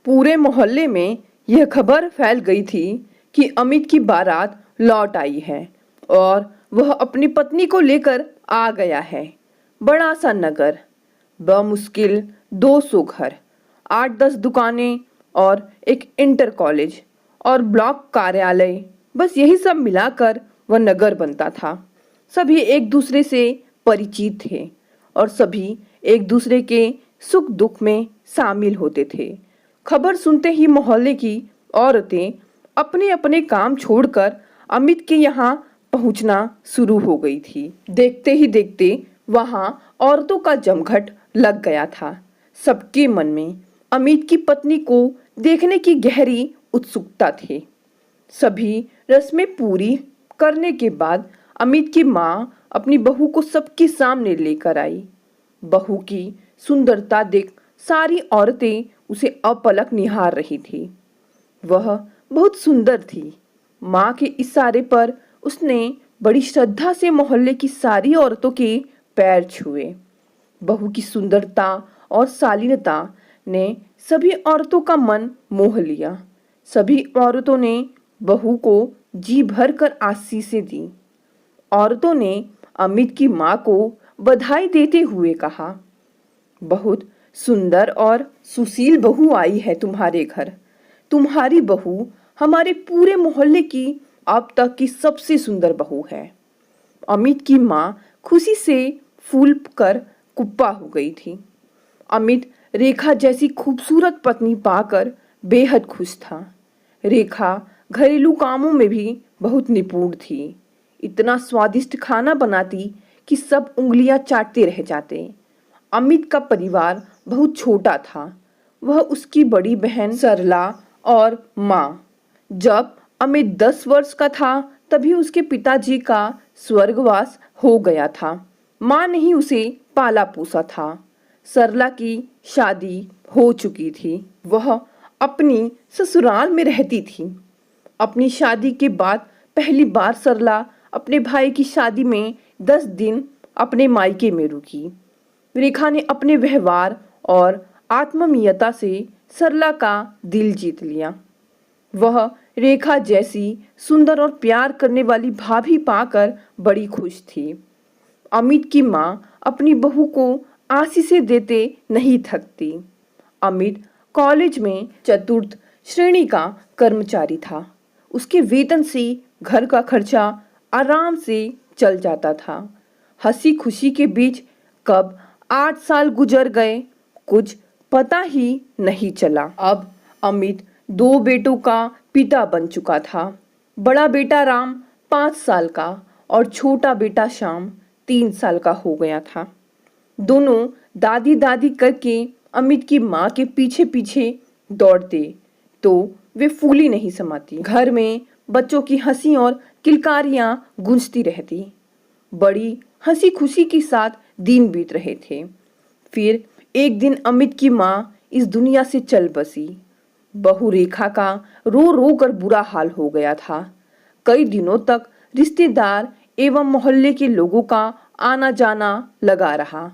पूरे मोहल्ले में यह खबर फैल गई थी कि अमित की बारात लौट आई है और वह अपनी पत्नी को लेकर आ गया है। बड़ा सा नगर, बमुश्किल 200 घर, 8-10 दुकानें और एक इंटर कॉलेज और ब्लॉक कार्यालय, बस यही सब मिलाकर वह नगर बनता था। सभी एक दूसरे से परिचित थे और सभी एक दूसरे के सुख दुख में शामिल होते थे। खबर सुनते ही मोहल्ले की औरतें अपने अपने काम छोड़कर अमित के यहाँ पहुंचना शुरू हो गई थी। देखते ही देखते वहां औरतों का जमघट लग गया था। सबके मन में अमित की पत्नी को देखने की गहरी उत्सुकता थी। सभी रस्में पूरी करने के बाद अमित की माँ अपनी बहू को सबके सामने लेकर आई। बहू की सुंदरता देख सारी औरतें उसे अपलक निहार रही थी। वह बहुत सुंदर थी। माँ के इशारे पर उसने बड़ी श्रद्धा से मोहल्ले की सारी औरतों के पैर छुए। बहू की सुंदरता और शालीनता ने सभी औरतों का मन मोह लिया। सभी औरतों ने बहू को जी भर कर आशीषें दी। औरतों ने अमित की माँ को बधाई देते हुए कहा, बहुत सुंदर और सुशील बहू आई है तुम्हारे घर। तुम्हारी बहू हमारे पूरे मोहल्ले की अब तक की सबसे सुंदर बहू है। अमित की माँ खुशी से फूल कर कुप्पा हो गई थी। अमित रेखा जैसी खूबसूरत पत्नी पाकर बेहद खुश था। रेखा घरेलू कामों में भी बहुत निपुण थी। इतना स्वादिष्ट खाना बनाती कि सब उंगलियां चाटते रह जाते। अमित का परिवार बहुत छोटा था। वह, उसकी बड़ी बहन सरला और माँ। जब अमित 10 वर्ष का था तभी उसके पिताजी का स्वर्गवास हो गया था। माँ ने ही उसे पाला पोसा था। सरला की शादी हो चुकी थी। वह अपनी ससुराल में रहती थी। अपनी शादी के बाद पहली बार सरला अपने भाई की शादी में 10 दिन अपने मायके में रुकी। रेखा ने अपने व्यवहार और आत्मीयता से सरला का दिल जीत लिया। वह रेखा जैसी सुंदर और प्यार करने वाली भाभी पाकर बड़ी खुश थी। अमित की माँ अपनी बहू को आशीषें देते नहीं थकती। अमित कॉलेज में चतुर्थ श्रेणी का कर्मचारी था। उसके वेतन से घर का खर्चा आराम से चल जाता था। हंसी खुशी के बीच कब 8 साल गुजर गए कुछ पता ही नहीं चला। अब अमित 2 बेटों का पिता बन चुका था। बड़ा बेटा राम 5 साल का और छोटा बेटा श्याम 3 साल का हो गया था। दोनों दादी दादी करके अमित की माँ के पीछे पीछे दौड़ते तो वे फूली नहीं समाती। घर में बच्चों की हंसी और किलकारियां गूंजती रहती। बड़ी हंसी खुशी के साथ दिन बीत रहे थे। फिर एक दिन अमित की माँ इस दुनिया से चल बसी। बहू रेखा का रो रो कर बुरा हाल हो गया था। कई दिनों तक रिश्तेदार एवं मोहल्ले के लोगों का आना जाना लगा रहा।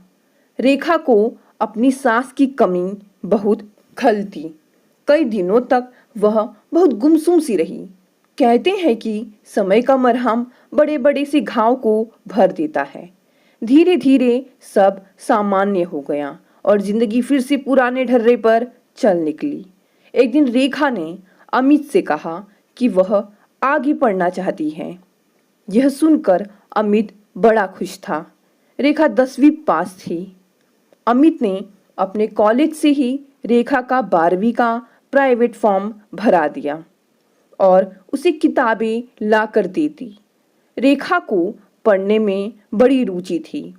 रेखा को अपनी सास की कमी बहुत खलती। कई दिनों तक वह बहुत गुमसुम सी रही। कहते हैं कि समय का मरहम बड़े बड़े से घाव को भर देता है। धीरे धीरे सब सामान्य हो गया और जिंदगी फिर से पुराने ढर्रे पर चल निकली। एक दिन रेखा ने अमित से कहा कि वह आगे पढ़ना चाहती है। यह सुनकर अमित बड़ा खुश था। रेखा 10वीं पास थी। अमित ने अपने कॉलेज से ही रेखा का 12वीं का प्राइवेट फॉर्म भरा दिया और उसे किताबें ला कर देती। रेखा को पढ़ने में बड़ी रुचि थी।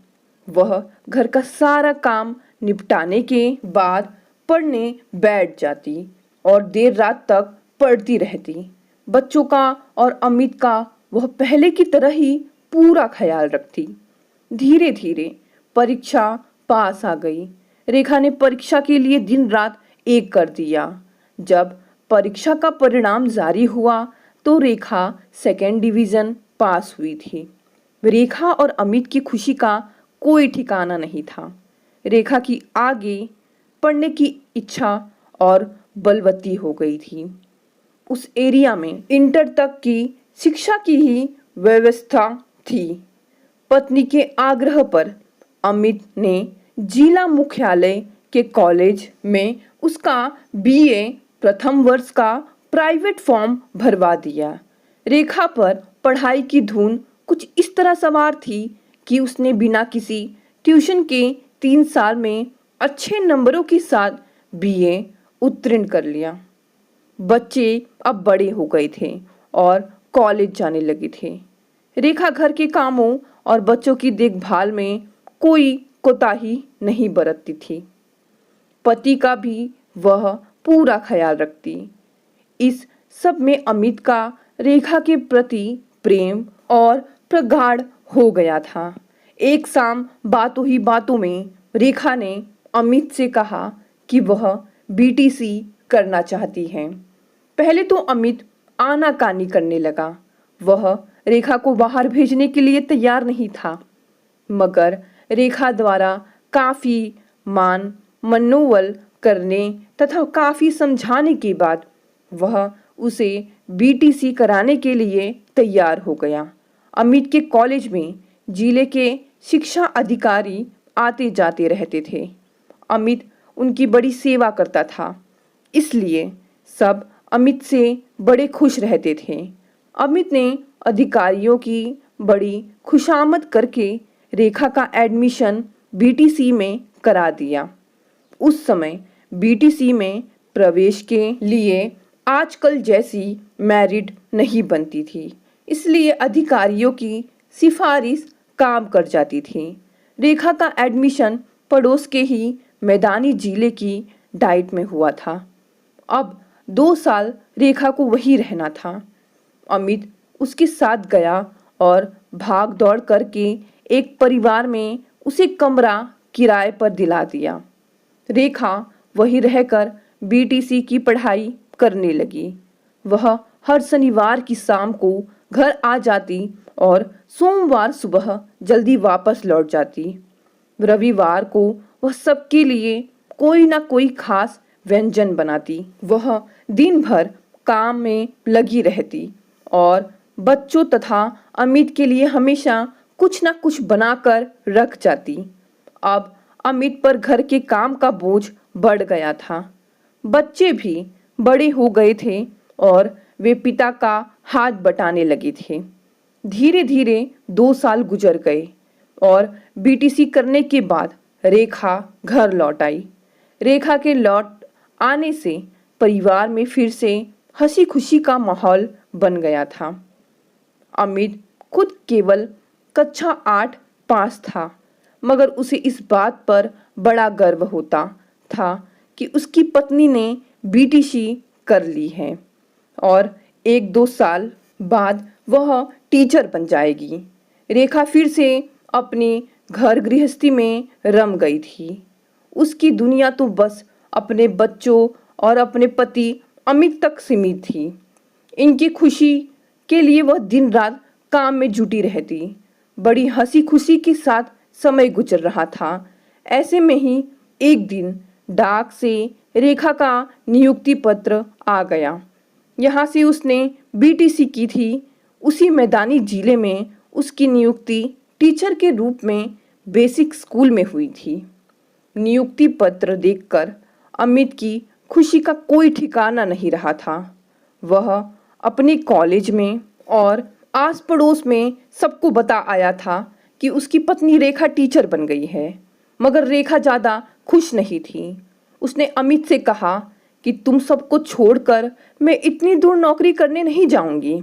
वह घर का सारा काम निपटाने के बाद पढ़ने बैठ जाती और देर रात तक पढ़ती रहती। बच्चों का और अमित का वह पहले की तरह ही पूरा ख्याल रखती। धीरे धीरे परीक्षा पास आ गई। रेखा ने परीक्षा के लिए दिन रात एक कर दिया। जब परीक्षा का परिणाम जारी हुआ तो रेखा 2nd डिवीजन पास हुई थी। रेखा और अमित की खुशी का कोई ठिकाना नहीं था। रेखा की आगे पढ़ने की इच्छा और बलवती हो गई थी। उस एरिया में इंटर तक की शिक्षा की ही व्यवस्था थी। पत्नी के आग्रह पर अमित ने जिला मुख्यालय के कॉलेज में उसका बीए प्रथम वर्ष का प्राइवेट फॉर्म भरवा दिया। रेखा पर पढ़ाई की धुन कुछ इस तरह सवार थी कि उसने बिना किसी ट्यूशन के 3 साल में अच्छे नंबरों के साथ बीए उत्तीर्ण कर लिया। बच्चे अब बड़े हो गए थे और कॉलेज जाने लगे थे। रेखा घर के कामों और बच्चों की देखभाल में कोई कोताही नहीं बरतती थी। पति का भी वह पूरा ख्याल रखती। इस सब में अमित का रेखा के प्रति प्रेम और प्रगाढ़ हो गया था। एक शाम बातों ही बातों में रेखा ने अमित से कहा कि वह बीटीसी करना चाहती है। पहले तो अमित आनाकानी करने लगा। वह रेखा को बाहर भेजने के लिए तैयार नहीं था, मगर रेखा द्वारा काफी मनोवल करने तथा काफी समझाने के बाद वह उसे बीटीसी कराने के लिए तैयार हो गया। अमित के कॉलेज में जिले के शिक्षा अधिकारी आते जाते रहते थे। अमित उनकी बड़ी सेवा करता था, इसलिए सब अमित से बड़े खुश रहते थे। अमित ने अधिकारियों की बड़ी खुशामद करके रेखा का एडमिशन बीटीसी में करा दिया। उस समय बीटीसी में प्रवेश के लिए आजकल जैसी मेरिट नहीं बनती थी, इसलिए अधिकारियों की सिफारिश काम कर जाती थी। रेखा का एडमिशन पड़ोस के ही मैदानी जिले की डाइट में हुआ था। अब 2 साल रेखा को वहीं रहना था। अमित उसके साथ गया और भाग दौड़ करके एक परिवार में उसे कमरा किराए पर दिला दिया। रेखा वहीं रहकर बीटीसी की पढ़ाई करने लगी। वह हर शनिवार की शाम को घर आ जाती और सोमवार सुबह जल्दी वापस लौट जाती। रविवार को वह सबके लिए कोई ना कोई खास व्यंजन बनाती। वह दिन भर काम में लगी रहती और बच्चों तथा अमित के लिए हमेशा कुछ ना कुछ बनाकर रख जाती। अब अमित पर घर के काम का बोझ बढ़ गया था। बच्चे भी बड़े हो गए थे और वे पिता का हाथ बटाने लगे थे। धीरे धीरे 2 साल गुजर गए और बीटीसी करने के बाद रेखा घर लौट आई। रेखा के लौट आने से परिवार में फिर से हंसी खुशी का माहौल बन गया था। अमित खुद केवल कक्षा 8 पास था, मगर उसे इस बात पर बड़ा गर्व होता था कि उसकी पत्नी ने बीटीसी कर ली है और 1-2 साल बाद वह टीचर बन जाएगी। रेखा फिर से अपनी घर गृहस्थी में रम गई थी। उसकी दुनिया तो बस अपने बच्चों और अपने पति अमित तक सीमित थी। इनकी खुशी के लिए वह दिन रात काम में जुटी रहती। बड़ी हंसी खुशी के साथ समय गुजर रहा था। ऐसे में ही एक दिन डाक से रेखा का नियुक्ति पत्र आ गया। यहाँ से उसने बीटीसी की थी। उसी मैदानी जिले में उसकी नियुक्ति टीचर के रूप में बेसिक स्कूल में हुई थी। नियुक्ति पत्र देखकर अमित की खुशी का कोई ठिकाना नहीं रहा था। वह अपने कॉलेज में और आस पड़ोस में सबको बता आया था कि उसकी पत्नी रेखा टीचर बन गई है, मगर रेखा ज़्यादा खुश नहीं थी। उसने अमित से कहा कि तुम सबको छोड़कर मैं इतनी दूर नौकरी करने नहीं जाऊंगी।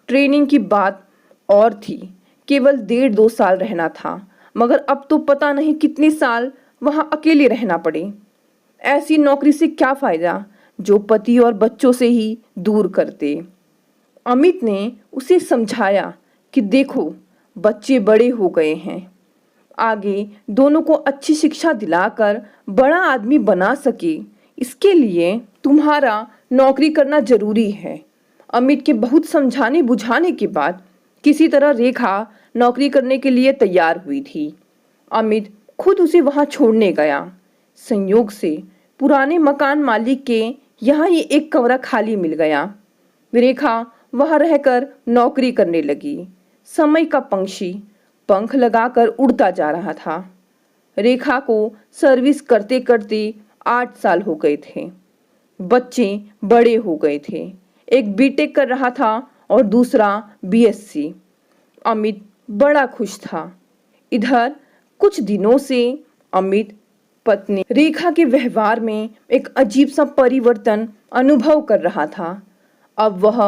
ट्रेनिंग की बात और थी, केवल 1.5-2 साल रहना था, मगर अब तो पता नहीं कितने साल वहां अकेले रहना पड़े। ऐसी नौकरी से क्या फायदा जो पति और बच्चों से ही दूर करते। अमित ने उसे समझाया कि देखो, बच्चे बड़े हो गए हैं, आगे दोनों को अच्छी शिक्षा दिलाकर बड़ा आदमी बना सके, इसके लिए तुम्हारा नौकरी करना जरूरी है। अमित के बहुत समझाने बुझाने के बाद किसी तरह रेखा नौकरी करने के लिए तैयार हुई थी। अमित खुद उसे वहां छोड़ने गया। संयोग से पुराने मकान मालिक के यहाँ ही एक कमरा खाली मिल गया। रेखा वहां रहकर नौकरी करने लगी। समय का पंछी पंख लगाकर उड़ता जा रहा था। रेखा को सर्विस करते करते 8 साल हो गए थे। बच्चे बड़े हो गए थे। एक बीटेक कर रहा था और दूसरा बीएससी। अमित बड़ा खुश था। इधर कुछ दिनों से अमित पत्नी रेखा के व्यवहार में एक अजीब सा परिवर्तन अनुभव कर रहा था। अब वह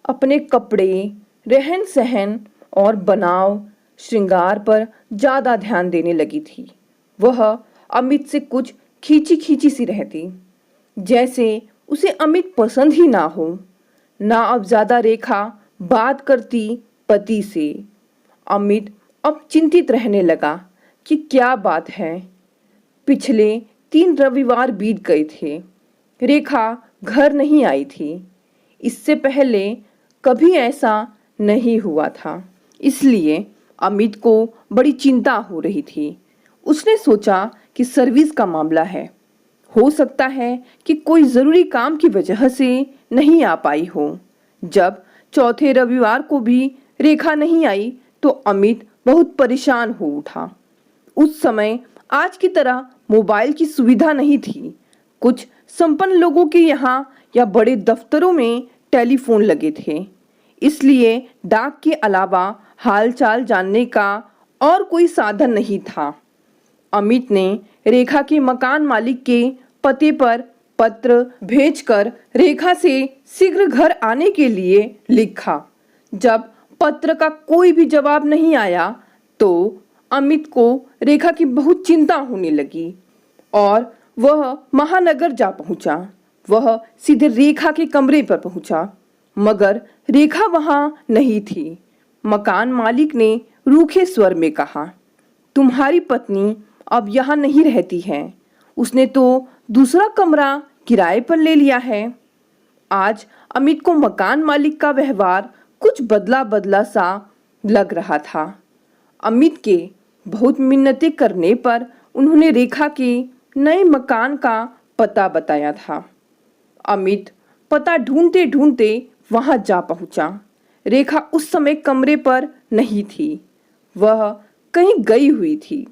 अपने कपड़े, रहन सहन और बनाव श्रृंगार पर ज्यादा ध्यान देने लगी थी। वह अमित से कुछ खींची खींची सी रहती, जैसे उसे अमित पसंद ही ना हो। ना अब ज्यादा रेखा बात करती पति से। अमित अब चिंतित रहने लगा कि क्या बात है। पिछले 3 रविवार बीत गए थे। रेखा घर नहीं आई थी। इससे पहले कभी ऐसा नहीं हुआ था। इसलिए अमित को बड़ी चिंता हो रही थी। उसने सोचा कि सर्विस का मामला है। हो सकता है कि कोई जरूरी काम की वजह से नहीं आ पाई हो। जब चौथे रविवार को भी रेखा नहीं आई तो अमित बहुत परेशान हो उठा। उस समय आज की तरह मोबाइल की सुविधा नहीं थी। कुछ संपन्न लोगों के यहाँ या बड़े दफ्तरों में टेलीफोन लगे थे, इसलिए डाक के अलावा हालचाल जानने का और कोई साधन नहीं था। अमित ने रेखा के मकान मालिक के पते पर पत्र भेजकर रेखा से शीघ्र घर आने के लिए लिखा। जब पत्र का कोई भी जवाब नहीं आया तो अमित को रेखा की बहुत चिंता होने लगी और वह महानगर जा पहुंचा। वह सीधे रेखा के कमरे पर पहुंचा, मगर रेखा वहां नहीं थी। मकान मालिक ने रूखे स्वर में कहा, तुम्हारी पत्नी अब यहाँ नहीं रहती है। उसने तो दूसरा कमरा किराए पर ले लिया है। आज अमित को मकान मालिक का व्यवहार कुछ बदला बदला सा लग रहा था। अमित के बहुत मिन्नतें करने पर उन्होंने रेखा के नए मकान का पता बताया था। अमित पता ढूंढते ढूंढते वहां जा पहुंचा। रेखा उस समय कमरे पर नहीं थी, वह कहीं गई हुई थी।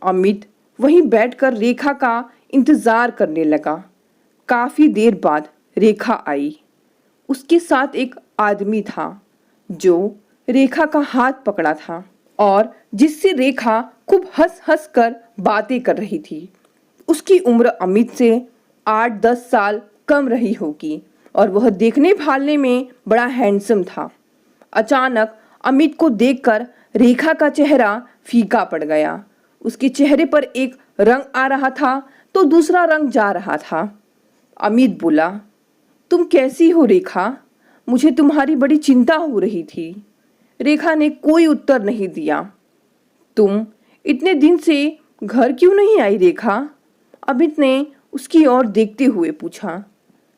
अमित वहीं बैठकर रेखा का इंतजार करने लगा। काफी देर बाद रेखा आई। उसके साथ एक आदमी था जो रेखा का हाथ पकड़ा था और जिससे रेखा खूब हंस हंस कर बातें कर रही थी। उसकी उम्र अमित से 8-10 साल कम रही होगी और वह देखने भालने में बड़ा हैंडसम था। अचानक अमित को देखकर रेखा का चेहरा फीका पड़ गया। उसके चेहरे पर एक रंग आ रहा था तो दूसरा रंग जा रहा था। अमित बोला, तुम कैसी हो रेखा? मुझे तुम्हारी बड़ी चिंता हो रही थी। रेखा ने कोई उत्तर नहीं दिया। तुम इतने दिन से घर क्यों नहीं आई रेखा? अमित ने उसकी ओर देखते हुए पूछा।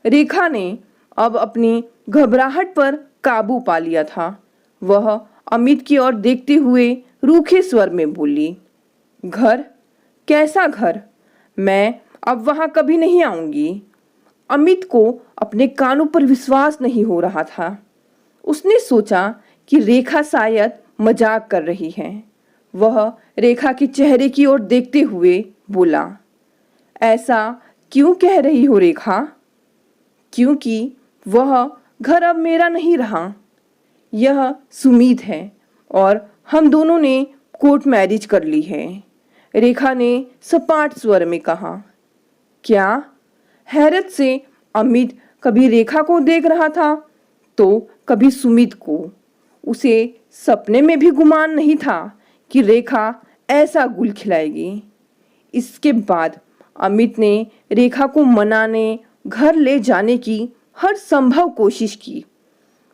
रेखा ने अब अपनी घबराहट पर काबू पा लिया था। वह अमित की ओर देखते हुए रूखे स्वर में बोली, घर? कैसा घर? मैं अब वहां कभी नहीं आऊंगी। अमित को अपने कानों पर विश्वास नहीं हो रहा था। उसने सोचा कि रेखा शायद मजाक कर रही है। वह रेखा के चेहरे की ओर देखते हुए बोला, ऐसा क्यों कह रही हो रेखा? क्योंकि वह घर अब मेरा नहीं रहा। यह सुमीत है और हम दोनों ने कोर्ट मैरिज कर ली है। रेखा ने सपाट स्वर में कहा। क्या? हैरत से अमित कभी रेखा को देख रहा था तो कभी सुमित को। उसे सपने में भी गुमान नहीं था कि रेखा ऐसा गुल खिलाएगी। इसके बाद अमित ने रेखा को मनाने, घर ले जाने की हर संभव कोशिश की।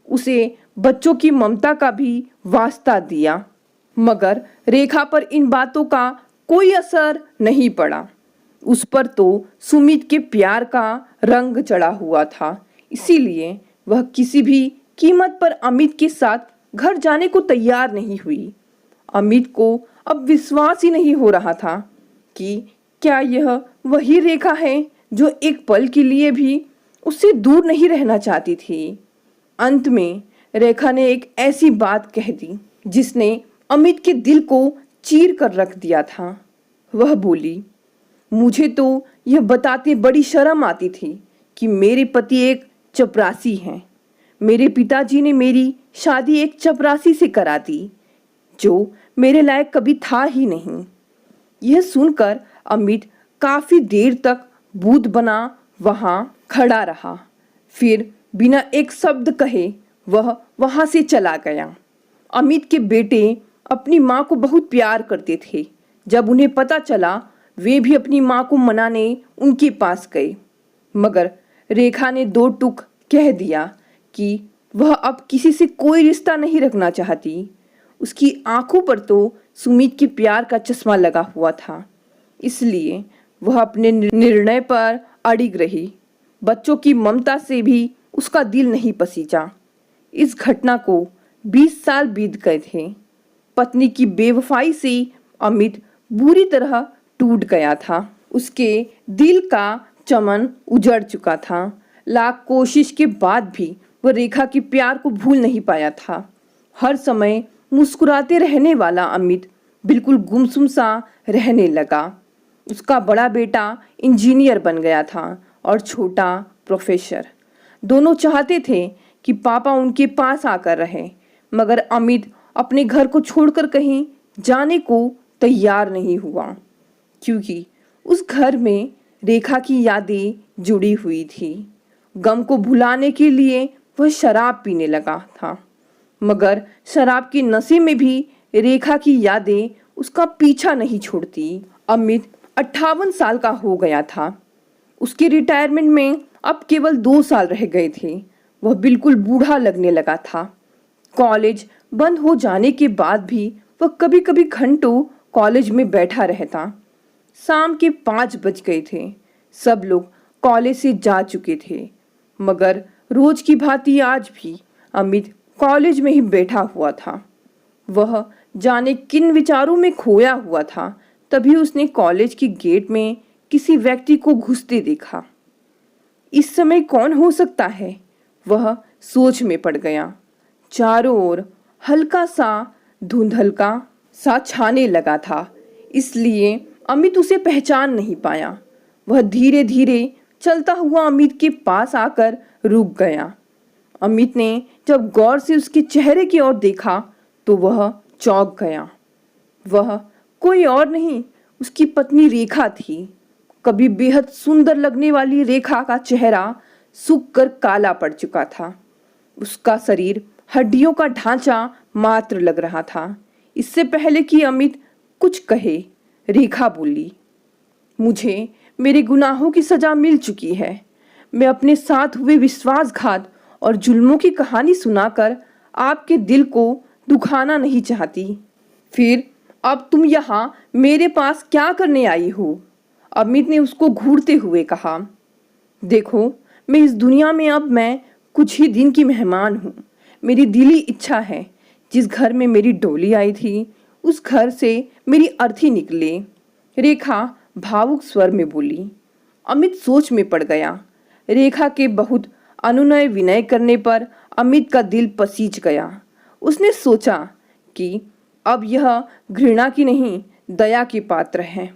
उसे बच्चों की ममता का भी वास्ता दिया, मगर रेखा पर इन बातों का कोई असर नहीं पड़ा। उस पर तो सुमित के प्यार का रंग चढ़ा हुआ था, इसीलिए वह किसी भी कीमत पर अमित के साथ घर जाने को तैयार नहीं हुई। अमित को अब विश्वास ही नहीं हो रहा था कि क्या यह वही रेखा है जो एक पल के लिए भी उससे दूर नहीं रहना चाहती थी। अंत में रेखा ने एक ऐसी बात कह दी जिसने अमित के दिल को चीर कर रख दिया था। वह बोली, मुझे तो यह बताते बड़ी शर्म आती थी कि मेरे पति एक चपरासी हैं। मेरे पिताजी ने मेरी शादी एक चपरासी से करा दी जो मेरे लायक कभी था ही नहीं। यह सुनकर अमित काफी देर तक बूंद बना वहां खड़ा रहा। फिर बिना एक शब्द कहे वह वहां से चला गया। अमित के बेटे अपनी माँ को बहुत प्यार करते थे। जब उन्हें पता चला वे भी अपनी माँ को मनाने उनके पास गए, मगर रेखा ने दो टूक कह दिया कि वह अब किसी से कोई रिश्ता नहीं रखना चाहती। उसकी आंखों पर तो सुमित के प्यार का चश्मा लगा हुआ था, इसलिए वह अपने निर्णय पर अड़िग रही। बच्चों की ममता से भी उसका दिल नहीं पसीजा। इस घटना को 20 साल बीत गए थे। पत्नी की बेवफाई से अमित बुरी तरह टूट गया था। उसके दिल का चमन उजड़ चुका था। लाख कोशिश के बाद भी वह रेखा के प्यार को भूल नहीं पाया था। हर समय मुस्कुराते रहने वाला अमित बिल्कुल गुमसुम सा रहने लगा। उसका बड़ा बेटा इंजीनियर बन गया था और छोटा प्रोफेसर। दोनों चाहते थे कि पापा उनके पास आकर रहे, मगर अमित अपने घर को छोड़कर कहीं जाने को तैयार नहीं हुआ, क्योंकि उस घर में रेखा की यादें जुड़ी हुई थी। गम को भुलाने के लिए वह शराब पीने लगा था, मगर शराब के नशे में भी रेखा की यादें उसका पीछा नहीं छोड़ती। अमित 58 साल का हो गया था। उसके रिटायरमेंट में अब केवल 2 साल रह गए थे। वह बिल्कुल बूढ़ा लगने लगा था। कॉलेज बंद हो जाने के बाद भी वह कभी कभी घंटों कॉलेज में बैठा रहता। शाम के 5 बज गए थे। सब लोग कॉलेज से जा चुके थे, मगर रोज की भांति आज भी अमित कॉलेज में ही बैठा हुआ था। वह जाने किन विचारों में खोया हुआ था। तभी उसने कॉलेज की गेट में किसी व्यक्ति को घुसते देखा। इस समय कौन हो सकता है? वह सोच में पड़ गया। चारों ओर हल्का सा धुंधलका सा छाने लगा था, इसलिए अमित उसे पहचान नहीं पाया। वह धीरे धीरे चलता हुआ अमित के पास आकर रुक गया। अमित ने जब गौर से उसके चेहरे की ओर देखा तो वह चौंक गया। वह कोई और नहीं, उसकी पत्नी रेखा थी। कभी बेहद सुंदर लगने वाली रेखा का चेहरा सूख कर काला पड़ चुका था। उसका शरीर हड्डियों का ढांचा मात्र लग रहा था। इससे पहले कि अमित कुछ कहे, रेखा बोली, मुझे मेरे गुनाहों की सजा मिल चुकी है। मैं अपने साथ हुए विश्वासघात और जुल्मों की कहानी सुनाकर आपके दिल को दुखाना नहीं चाहती। फिर अब तुम यहाँ मेरे पास क्या करने आई हो? अमित ने उसको घूरते हुए कहा। देखो, मैं इस दुनिया में अब मैं कुछ ही दिन की मेहमान हूँ। मेरी दिली इच्छा है जिस घर में मेरी डोली आई थी उस घर से मेरी अर्थी निकले, रेखा भावुक स्वर में बोली। अमित सोच में पड़ गया। रेखा के बहुत अनुनय विनय करने पर अमित का दिल पसीज गया। उसने सोचा कि अब यह घृणा की नहीं, दया की पात्र है।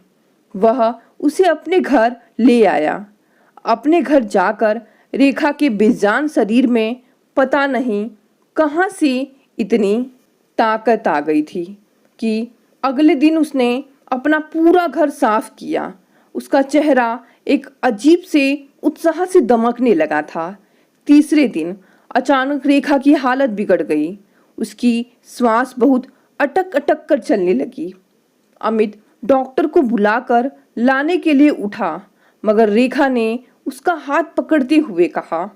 वह उसे अपने घर ले आया। अपने घर जाकर रेखा के बेजान शरीर में पता नहीं कहां से इतनी ताकत आ गई थी कि अगले दिन उसने अपना पूरा घर साफ किया। उसका चेहरा एक अजीब से उत्साह से दमकने लगा था। तीसरे दिन अचानक रेखा की हालत बिगड़ गई। उसकी श्वास बहुत अटक अटक कर चलने लगी। अमित डॉक्टर को बुलाकर लाने के लिए उठा, मगर रेखा ने उसका हाथ पकड़ते हुए कहा,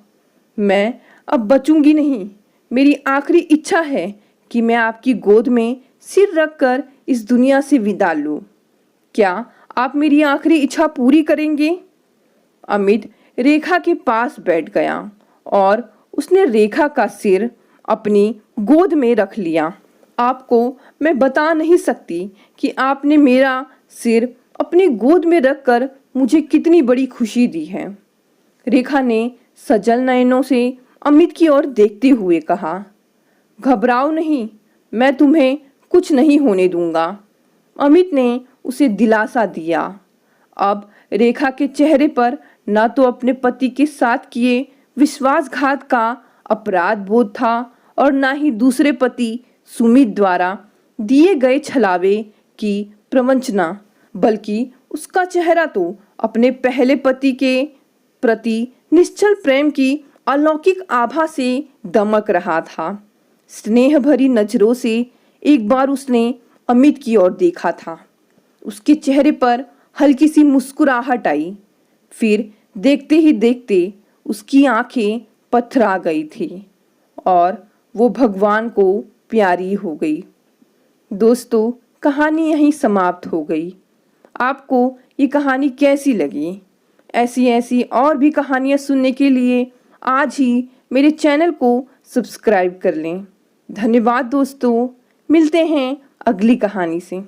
मैं अब बचूंगी नहीं। मेरी आखिरी इच्छा है कि मैं आपकी गोद में सिर रखकर इस दुनिया से विदा लूं। क्या आप मेरी आखिरी इच्छा पूरी करेंगे? अमित रेखा के पास बैठ गया और उसने रेखा का सिर अपनी गोद में रख लिया। आपको मैं बता नहीं सकती कि आपने मेरा सिर अपनी गोद में रखकर मुझे कितनी बड़ी खुशी दी है। रेखा ने सजल नयनों से अमित की ओर देखते हुए कहा, घबराओ नहीं, मैं तुम्हें कुछ नहीं होने दूंगा। अमित ने उसे दिलासा दिया। अब रेखा के चेहरे पर न तो अपने पति के साथ किए विश्वासघात का अपराध बोध था और न ही दूसरे पति सुमित द्वारा दिए गए छलावे की प्रवंचना, बल्कि उसका चेहरा तो अपने पहले पति के प्रति निश्चल प्रेम की अलौकिक आभा से दमक रहा था। स्नेह भरी नजरों से एक बार उसने अमित की ओर देखा था। उसके चेहरे पर हल्की सी मुस्कुराहट आई। फिर देखते ही देखते उसकी आंखें पथरा गई थी और वो भगवान को प्यारी हो गई। दोस्तों, कहानी यहीं समाप्त हो गई। आपको ये कहानी कैसी लगी? ऐसी ऐसी और भी कहानियाँ सुनने के लिए आज ही मेरे चैनल को सब्सक्राइब कर लें। धन्यवाद दोस्तों, मिलते हैं अगली कहानी से।